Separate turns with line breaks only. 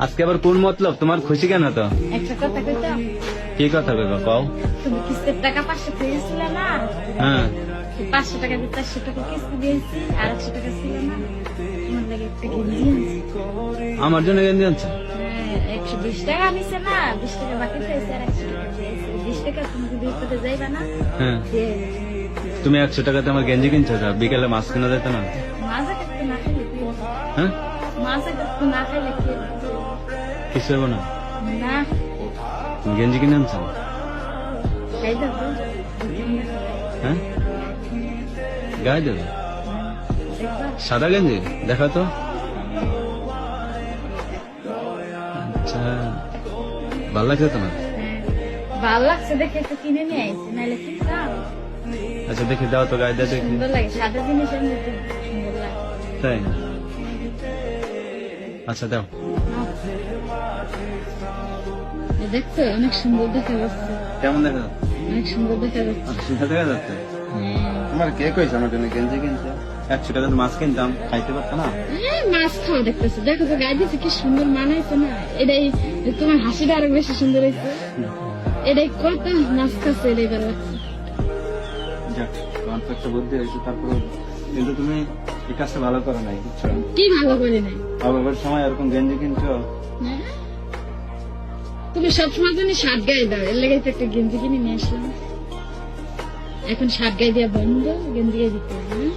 আজকে আবার কোন মতলব তোমার, খুশি কেন তো?
একটা কথা কইতাম,
কি কথা কইবা কও?
তুমি কিস্তির টাকা 500 পেয়েছিলে না?
হ্যাঁ
500 টাকা দিয়ে 400 টাকা কিস্তি দিয়েছি, আর 100 টাকা ছিল না? তোমার লাগে একটা গেঞ্জি আনছি।
আমার জন্য গেঞ্জি আনছো?
হ্যাঁ, 120 টাকা নিছে না, 20 টাকা বাকি পেয়েছে আর 100 টাকা দিয়েছে। 20 টাকা তুমি যদি বিপদে যাইবা না,
হ্যাঁ
দিয়ে
তুমি 100 টাকাতে আমার গেঞ্জি কিনছো, তা বিকেলে মাছ কিনা যেত না?
মাজা কাটতে না খাইলে কি হবে?
হ্যাঁ
মাজা কাটতে না খাইলে কি হবে?
কিছু হবো না,
না,
তুমি গেঞ্জি কিনে আনছো?
খাই দেবো।
হ্যাঁ গায়ে দেবে?
দেখবা?
সাদা গেঞ্জি দেখা তো। আচ্ছা ভালো লাগছে তোমার?
ভাল লাগছে দেখে তো কিনে নিয়ে আইছি, নাইলে কিনতাম।
আচ্ছা দেখি দাও তো, গায়ে দিয়ে দেখি।
সুন্দর লাগে, সাদা জিনিসের মধ্যে সুন্দর লাগে।
তাই? আচ্ছা দাও।
এই দেখছো, অনেক সুন্দর দেখা যাচ্ছে,
কেমন দেখা যাচ্ছে?
অনেক সুন্দর দেখা যাচ্ছে।
সুন্দর দেখা যাচ্ছে।
হ্যাঁ।
তোমার কে কইছে আমার জন্য গেঞ্জি কিনতে? 100 টাকাতে মাছ কিনতাম, খাইতে পারতো না?
মাছ খাওয়া দেখতেছো, দেখো তো গায়ে দিচ্ছে কি সুন্দর মানাইছে না? এটাই তোমার হাসিটা আরো বেশি সুন্দর হয়েছে। এটাই কত মাছ খাচ্ছে, এটাই ভালো লাগছে।
যাক, তোমার তো একটা বুদ্ধি হয়েছে, তারপরে কিন্তু তুমি এই কাজটা ভালো করো নাই, বুঝছো?
কি ভালো করে নাই?
অভাবের সময় এরকম গেঞ্জি কিনছো।
হ্যাঁ? তুমি সবসময় জন্য শার্ট গায়ে দাও, এর লেগে তো একটা গেঞ্জি কিনে নিয়ে আসলাম। এখন শার্ট গায়ে দেওয়া বন্ধ, গেঞ্জি গায়ে দিতে হবে। হ্যাঁ?